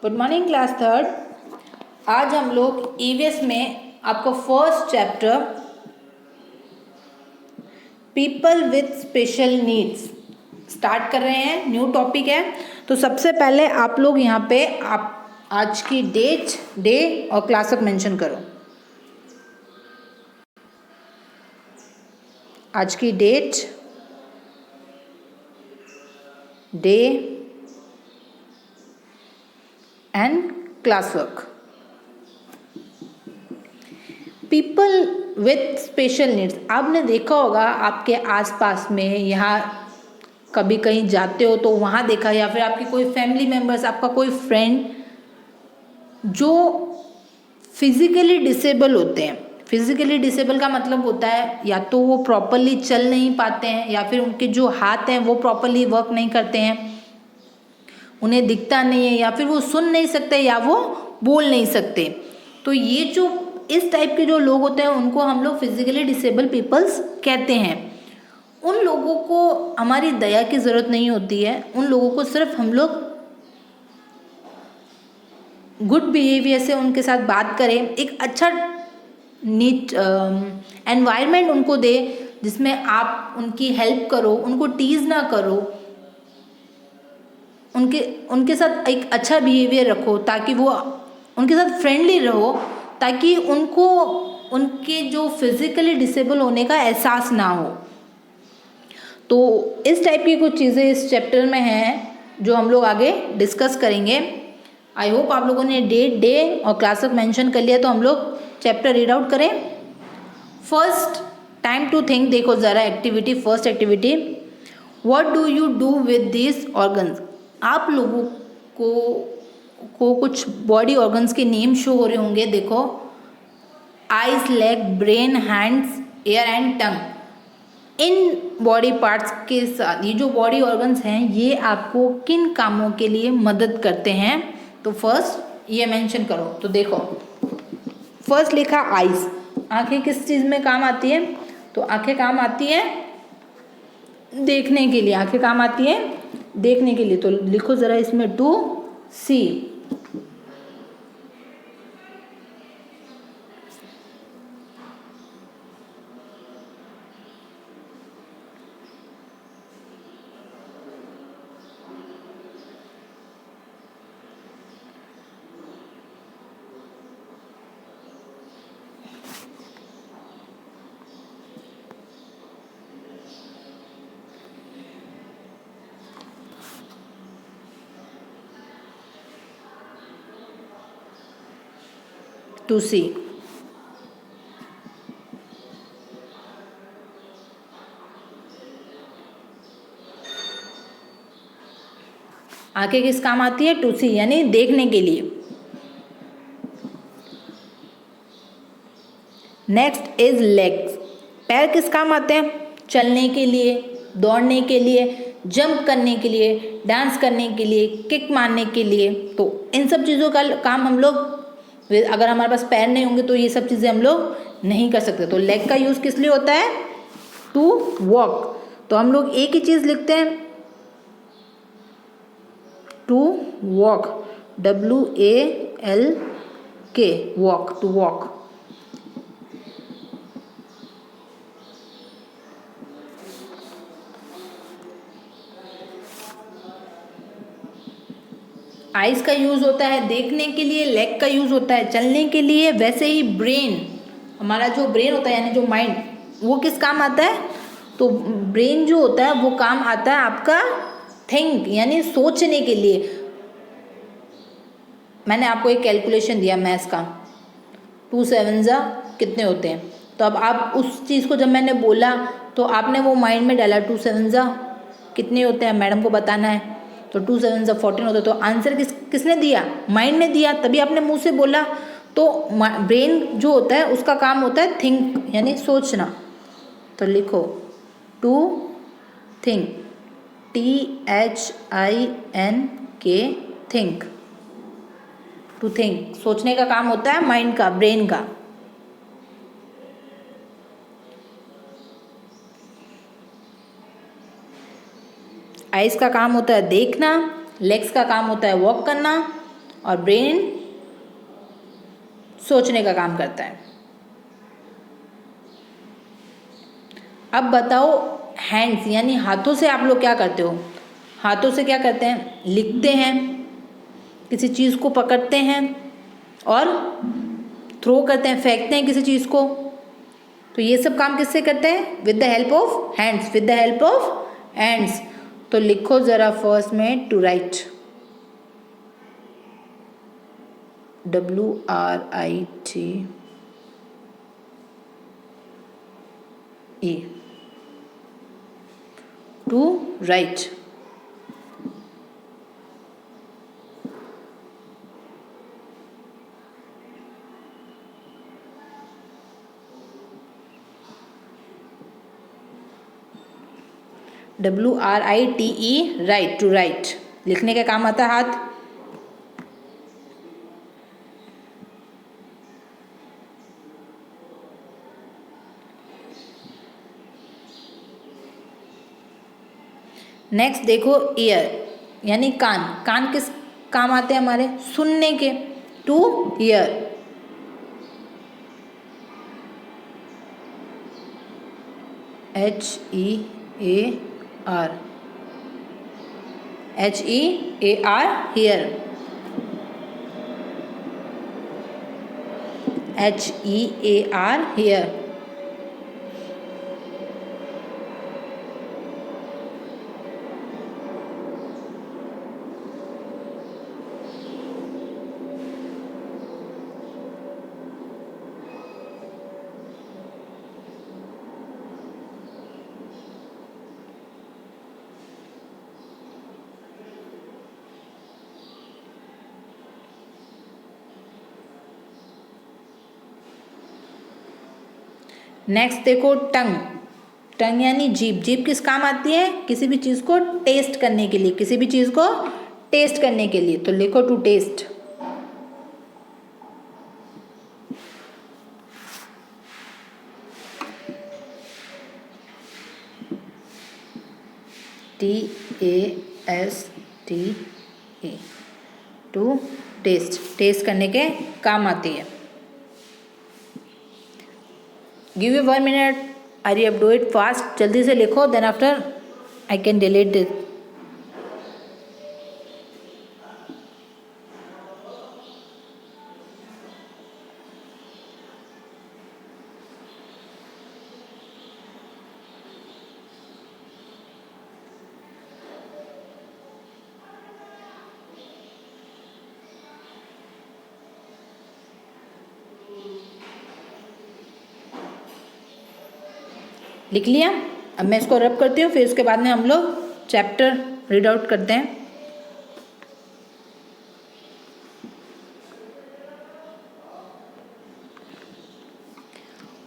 Good morning class third. आज हम लोग ईवीएस में आपको first chapter people with special needs start कर रहे हैं। न्यू टॉपिक है। तो सबसे पहले आप लोग यहाँ पे आप आज की डेट, डे और क्लास तक मेंशन करो। आज की date, day and class work. People with special needs, आपने देखा होगा आपके आसपास में, यहाँ कभी कहीं जाते हो तो वहाँ देखा, या फिर आपके कोई फैमिली मेम्बर्स, आपका कोई फ्रेंड जो फिजिकली डिसेबल होते हैं। फिजिकली डिसेबल का मतलब होता है या तो वो प्रॉपरली चल नहीं पाते हैं, या फिर उनके जो हाथ हैं वो प्रॉपरली वर्क नहीं करते हैं, उन्हें दिखता नहीं है, या फिर वो सुन नहीं सकते या वो बोल नहीं सकते। तो ये जो इस टाइप के जो लोग होते हैं उनको हम लोग फिजिकली डिसेबल पीपल्स कहते हैं। उन लोगों को हमारी दया की ज़रूरत नहीं होती है। उन लोगों को सिर्फ हम लोग गुड बिहेवियर से उनके साथ बात करें, एक अच्छा नीट एनवायरनमेंट उनको दे जिसमें आप उनकी हेल्प करो, उनको टीज ना करो, उनके साथ एक अच्छा बिहेवियर रखो ताकि वो उनके साथ फ्रेंडली रहो, ताकि उनको उनके जो फिजिकली डिसेबल होने का एहसास ना हो। तो इस टाइप की कुछ चीज़ें इस चैप्टर में हैं जो हम लोग आगे डिस्कस करेंगे। आई होप आप लोगों ने डेट, डे और क्लास तक मेंशन कर लिया। तो हम लोग चैप्टर रीड आउट करें। First, time to think. देखो ज़रा activity, first activity, what do you do with this organs. आप लोगों को कुछ बॉडी ऑर्गन्स के नेम शो हो रहे होंगे। देखो, eyes, leg, brain, hands, ear and tongue. इन बॉडी पार्ट्स के साथ ये जो बॉडी ऑर्गन्स हैं ये आपको किन कामों के लिए मदद करते हैं, तो फर्स्ट ये मेंशन करो। तो देखो, फर्स्ट लिखा आइज। आंखें किस चीज़ में काम आती है? तो आंखें काम आती है देखने के लिए। आंखें काम आती है देखने के लिए। तो लिखो ज़रा इसमें टू सी। टू सी। आंखें किस काम आती है? टू सी, यानी देखने के लिए। Next is legs. पैर किस काम आते हैं? चलने के लिए, दौड़ने के लिए, जंप करने के लिए, डांस करने के लिए, किक मारने के लिए। तो इन सब चीज़ों का काम हम लोग, अगर हमारे पास पैर नहीं होंगे तो ये सब चीज़ें हम लोग नहीं कर सकते। तो लेग का यूज़ किस लिए होता है? To walk. तो हम लोग एक ही चीज़ लिखते हैं, to walk, WALK, walk, to walk. Eyes का यूज़ होता है देखने के लिए, लेग का यूज़ होता है चलने के लिए। वैसे ही ब्रेन, हमारा जो ब्रेन होता है यानी जो माइंड, वो किस काम आता है? तो ब्रेन जो होता है वो काम आता है आपका थिंक, यानी सोचने के लिए। मैंने आपको एक कैलकुलेशन दिया मैथ्स का, 2 7 जा कितने होते हैं। तो अब आप उस चीज़ को जब मैंने बोला तो आपने वो माइंड में डाला, 2 7 जा कितने होते हैं, मैडम को बताना है। तो 2 7 जा 14 होते हैं। तो आंसर किसने दिया? माइंड ने दिया, तभी आपने मुंह से बोला। तो ब्रेन जो होता है उसका काम होता है थिंक, यानी सोचना। तो लिखो to think, THINK, think. To think, सोचने का काम होता है माइंड का, ब्रेन का। आइज का काम होता है देखना, लेग्स का काम होता है वॉक करना, और ब्रेन सोचने का काम करता है। अब बताओ हैंड्स यानी हाथों से आप लोग क्या करते हो? हाथों से क्या करते हैं? लिखते हैं, किसी चीज़ को पकड़ते हैं और थ्रो करते हैं, फेंकते हैं किसी चीज़ को। तो ये सब काम किससे करते हैं? With the help of hands, with the help of hands. तो लिखो ज़रा फर्स्ट में to write, WRITE, to write. WRITE, write, to write. लिखने का काम आता है हाथ। नेक्स्ट देखो ईयर यानी कान। कान किस काम आते हैं हमारे? सुनने के, two year. HEAR, HEAR, here, HEAR, here. Next देखो टंग। टंग यानी जीभ। जीभ किस काम आती है? किसी भी चीज़ को टेस्ट करने के लिए, किसी भी चीज़ को टेस्ट करने के लिए। तो लिखो to taste, TASTE, to taste. Taste करने के काम आती है। Give you 1 minute, hurry up, do it fast, जल्दी से लिखो, then after I can delete this. लिख लिया? अब मैं इसको रब करती हूँ, फिर उसके बाद में हम लोग चैप्टर रीड आउट करते हैं।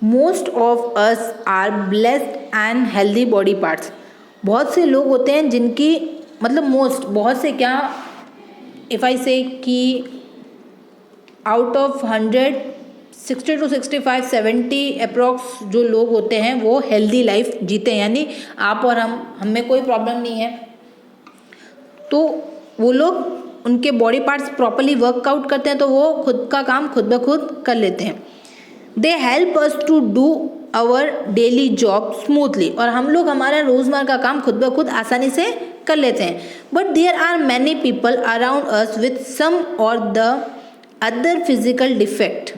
Most of us are blessed and healthy body parts. बहुत से लोग होते हैं जिनकी मतलब बहुत से क्या, इफ़ आई से कि आउट ऑफ 100 60 to 65 70 अप्रॉक्स जो लोग होते हैं वो हेल्दी लाइफ जीते हैं, यानी आप और हम में कोई प्रॉब्लम नहीं है। तो वो लोग उनके बॉडी पार्ट्स प्रॉपरली वर्कआउट करते हैं तो वो खुद का काम खुद ब खुद कर लेते हैं। They help us to do our daily job smoothly, और हम लोग हमारा रोज़मर्रा का काम खुद ब खुद आसानी से कर लेते हैं। But there are many people around us with some or the other physical defect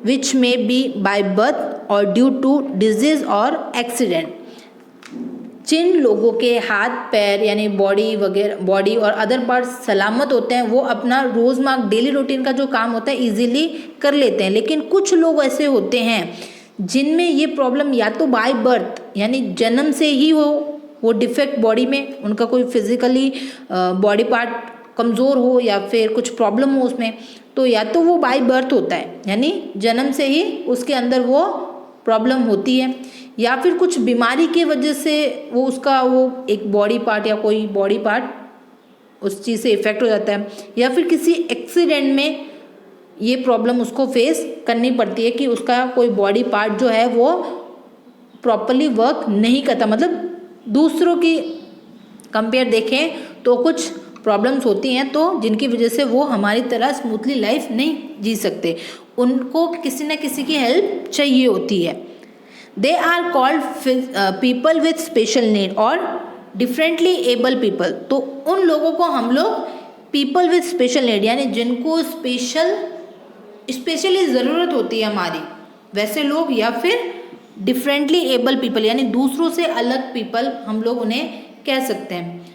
which may be by birth or due to disease or accident. जिन लोगों के हाथ पैर यानी बॉडी और अदर पार्ट्स सलामत होते हैं वो अपना रोज़मर्रा डेली रूटीन का जो काम होता है इजीली कर लेते हैं, लेकिन कुछ लोग ऐसे होते हैं जिनमें ये प्रॉब्लम या तो बाय बर्थ यानी जन्म से ही हो, वो डिफेक्ट बॉडी में उनका कोई फिजिकली बॉडी पार्ट कमज़ोर हो या फिर कुछ प्रॉब्लम हो उसमें, तो या तो वो बाय बर्थ होता है यानी जन्म से ही उसके अंदर वो प्रॉब्लम होती है, या फिर कुछ बीमारी की वजह से वो एक बॉडी पार्ट या कोई बॉडी पार्ट उस चीज़ से इफ़ेक्ट हो जाता है, या फिर किसी एक्सीडेंट में ये प्रॉब्लम उसको फेस करनी पड़ती है कि उसका कोई बॉडी पार्ट जो है वो प्रॉपरली वर्क नहीं करता। मतलब दूसरों की कंपेयर देखें तो कुछ प्रॉब्लम्स होती हैं तो जिनकी वजह से वो हमारी तरह स्मूथली लाइफ नहीं जी सकते, उनको किसी न किसी की हेल्प चाहिए होती है। They are called people with special need और डिफरेंटली एबल पीपल। तो उन लोगों को हम लोग पीपल विथ स्पेशल नीड यानी जिनको स्पेशली ज़रूरत होती है हमारी, वैसे लोग, या फिर डिफरेंटली एबल पीपल यानी दूसरों से अलग पीपल हम लोग उन्हें कह सकते हैं।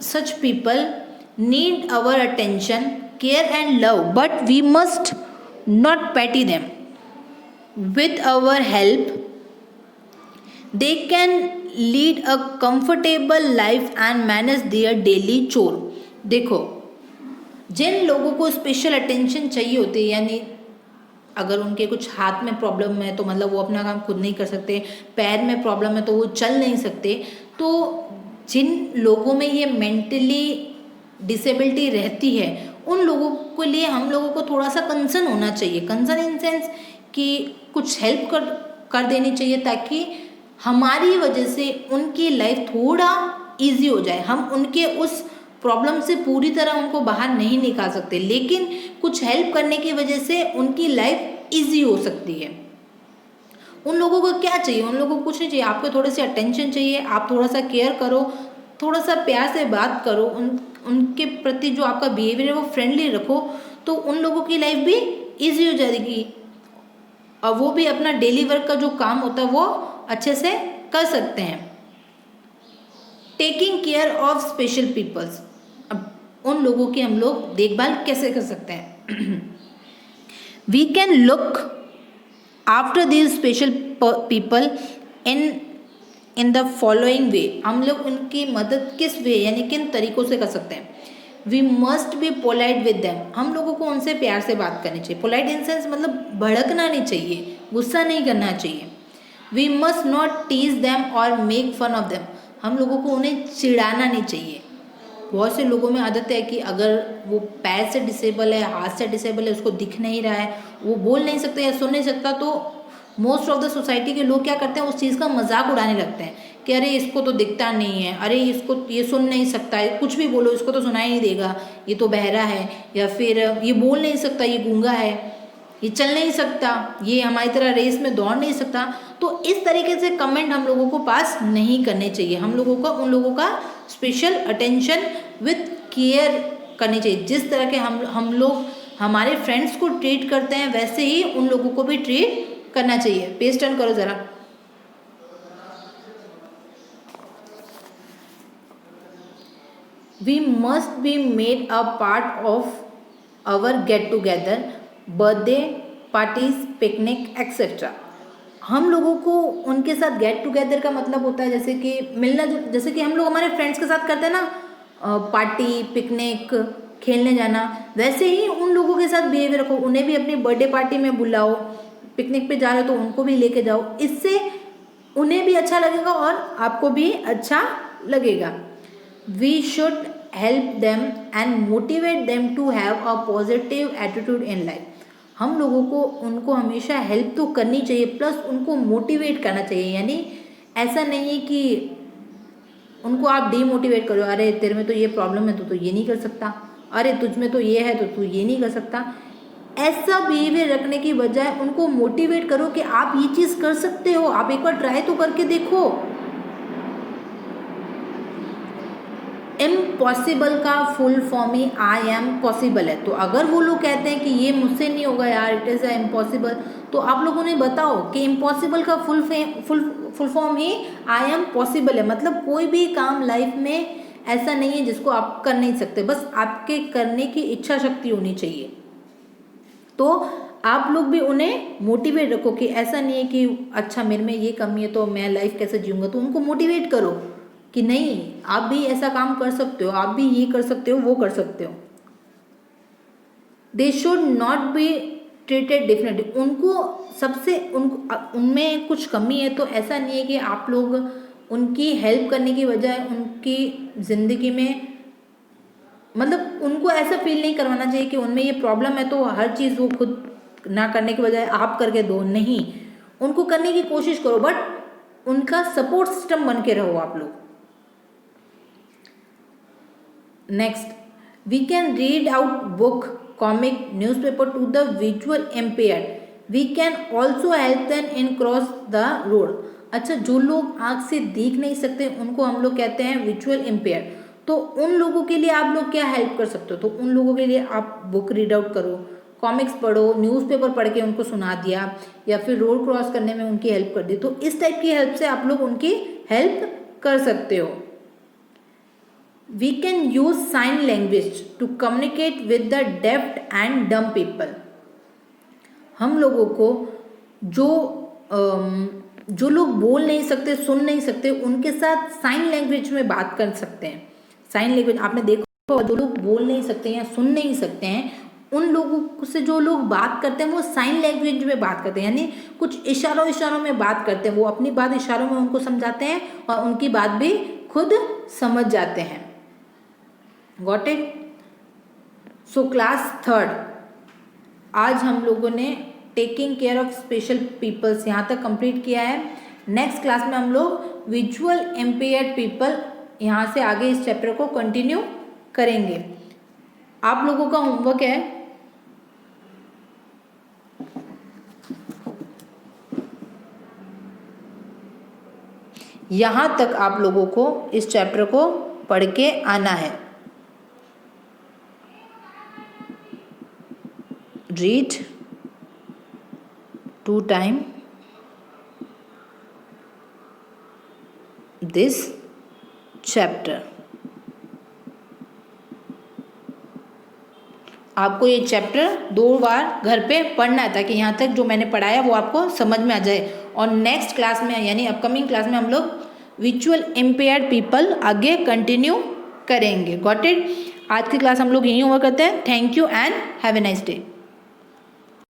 Such people need our attention, care and love, but we must not pity them. With our help they can lead a comfortable life and manage their daily chore. देखो, जिन लोगों को स्पेशल अटेंशन चाहिए होती है, यानी अगर उनके कुछ हाथ में प्रॉब्लम है तो मतलब वो अपना काम खुद नहीं कर सकते, पैर में प्रॉब्लम है तो वो चल नहीं सकते, तो जिन लोगों में ये मेंटली डिसेबिलिटी रहती है उन लोगों के लिए हम लोगों को थोड़ा सा कंसर्न होना चाहिए। कंसर्न इन सेंस कि कुछ हेल्प कर देनी चाहिए ताकि हमारी वजह से उनकी लाइफ थोड़ा इजी हो जाए। हम उनके उस प्रॉब्लम से पूरी तरह उनको बाहर नहीं निकाल सकते, लेकिन कुछ हेल्प करने की वजह से उनकी लाइफ इजी हो सकती है। उन लोगों को क्या चाहिए? उन लोगों को कुछ नहीं चाहिए, आपको थोड़े से अटेंशन चाहिए, आप थोड़ा सा केयर करो, थोड़ा सा प्यार से बात करो, उनके प्रति जो आपका बिहेवियर है वो फ्रेंडली रखो, तो उन लोगों की लाइफ भी ईजी हो जाएगी और वो भी अपना डेली वर्क का जो काम होता है वो अच्छे से कर सकते हैं। Taking care of special peoples, अब उन लोगों की हम लोग देखभाल कैसे कर सकते हैं? We can look after these special people in the following way. हम लोग उनकी मदद किस वे यानी किन तरीकों से कर सकते हैं? We must be polite with them, हम लोगों को उनसे प्यार से बात करनी चाहिए। पोलाइट इन सेंस मतलब भड़कना नहीं चाहिए, गुस्सा नहीं करना चाहिए। We must not tease them और मेक फन ऑफ देम, हम लोगों को उन्हें चिढ़ाना नहीं चाहिए। बहुत से लोगों में आदत है कि अगर वो पैर से डिसेबल है, हाथ से डिसेबल है, उसको दिख नहीं रहा है, वो बोल नहीं सकता या सुन नहीं सकता, तो मोस्ट ऑफ द सोसाइटी के लोग क्या करते हैं, उस चीज़ का मजाक उड़ाने लगते हैं कि अरे इसको तो दिखता नहीं है, अरे इसको ये सुन नहीं सकता है, कुछ भी बोलो इसको तो सुनाई नहीं देगा, ये तो बहरा है, या फिर ये बोल नहीं सकता, ये गूंगा है, ये चल नहीं सकता, ये हमारी तरह रेस में दौड़ नहीं सकता। तो इस तरीके से कमेंट हम लोगों को पास नहीं करने चाहिए। हम लोगों को उन लोगों का स्पेशल अटेंशन विथ केयर करनी चाहिए। जिस तरह के हम लोग हमारे फ्रेंड्स को ट्रीट करते हैं वैसे ही उन लोगों को भी ट्रीट करना चाहिए। पेज टर्न करो ज़रा। We must be made a part of our get together, birthday parties, picnic etcetera. हम लोगों को उनके साथ गेट टुगेदर का मतलब होता है जैसे कि मिलना, जैसे कि हम लोग हमारे फ्रेंड्स के साथ करते हैं ना, पार्टी, पिकनिक, खेलने जाना, वैसे ही उन लोगों के साथ बिहेवियर रखो। उन्हें भी अपनी बर्थडे पार्टी में बुलाओ, पिकनिक पे जा रहे हो तो उनको भी लेके जाओ, इससे उन्हें भी अच्छा लगेगा और आपको भी अच्छा लगेगा। We should help them and motivate them to have a positive attitude in life. हम लोगों को उनको हमेशा हेल्प तो करनी चाहिए, प्लस उनको मोटिवेट करना चाहिए। यानी ऐसा नहीं है कि उनको आप डीमोटिवेट करो, अरे तेरे में तो ये प्रॉब्लम है तो ये नहीं कर सकता, अरे तुझ में तो ये है तो तू ये नहीं कर सकता। ऐसा बिहेवियर रखने की बजाय उनको मोटिवेट करो कि आप ये चीज़ कर सकते हो, आप एक बार ट्राई तो करके देखो। इम्पॉसिबल का full form he I am possible है। तो अगर वो लोग कहते हैं कि ये मुझसे नहीं होगा यार, इट इज़ इम्पॉसिबल, तो आप लोग उन्हें बताओ कि इम्पॉसिबल का full form he I am possible है। मतलब कोई भी काम लाइफ में ऐसा नहीं है जिसको आप कर नहीं सकते, बस आपके करने की इच्छा शक्ति होनी चाहिए। तो आप लोग भी उन्हें मोटिवेट रखो कि ऐसा नहीं है कि अच्छा मेरे में ये कमी है तो मैं लाइफ कैसे जीऊँगा, तो उनको मोटिवेट करो कि नहीं आप भी ऐसा काम कर सकते हो, आप भी ये कर सकते हो, वो कर सकते हो। They should not be treated differently, उनमें कुछ कमी है तो ऐसा नहीं है कि आप लोग उनकी हेल्प करने की बजाय उनकी ज़िंदगी में, मतलब उनको ऐसा फील नहीं करवाना चाहिए कि उनमें ये प्रॉब्लम है तो हर चीज़ वो खुद ना करने के बजाय आप करके दो। नहीं, उनको करने की कोशिश करो, बट उनका सपोर्ट सिस्टम बन के रहो आप लोग। Next, we can read out book, comic, newspaper to the visual impaired, we can also help them in cross the road. अच्छा, जो लोग आँख से देख नहीं सकते उनको हम लोग कहते हैं विजुअल इम्पेयर। तो उन लोगों के लिए आप लोग क्या हेल्प कर सकते हो? तो उन लोगों के लिए आप बुक रीड आउट करो, कॉमिक्स पढ़ो, न्यूज़पेपर पढ़ के उनको सुना दिया, या फिर रोड क्रॉस करने में उनकी हेल्प कर दी। तो इस टाइप की हेल्प से आप लोग उनकी हेल्प कर सकते हो। We can use sign language to communicate with the deaf and dumb people. हम लोगों को जो लोग बोल नहीं सकते, सुन नहीं सकते, उनके साथ साइन लैंग्वेज में बात कर सकते हैं। साइन लैंग्वेज आपने देखा होगा, जो लोग बोल नहीं सकते या सुन नहीं सकते हैं, उन लोगों से जो लोग बात करते हैं वो साइन लैंग्वेज में बात करते हैं, यानी कुछ इशारों में बात करते हैं। वो अपनी बात इशारों में उनको समझाते हैं और उनकी बात भी खुद समझ जाते हैं। Got it? So class third, आज हम लोगों ने taking care of special peoples यहाँ तक कंप्लीट किया है। नेक्स्ट क्लास में हम लोग विजुअल इम्पेयर्ड पीपल यहाँ से आगे इस चैप्टर को कंटिन्यू करेंगे। आप लोगों का होमवर्क है, यहाँ तक आप लोगों को इस चैप्टर को पढ़ के आना है। Read 2 times this chapter। आपको ये चैप्टर 2 बार घर पे पढ़ना है ताकि यहाँ तक जो मैंने पढ़ाया वो आपको समझ में आ जाए। और नेक्स्ट क्लास में यानी अपकमिंग क्लास में हम लोग विजुअल इम्पेयर्ड पीपल आगे कंटिन्यू करेंगे। Got it? आज की क्लास हम लोग यहीं ओवर करते हैं। Thank you and have a nice day.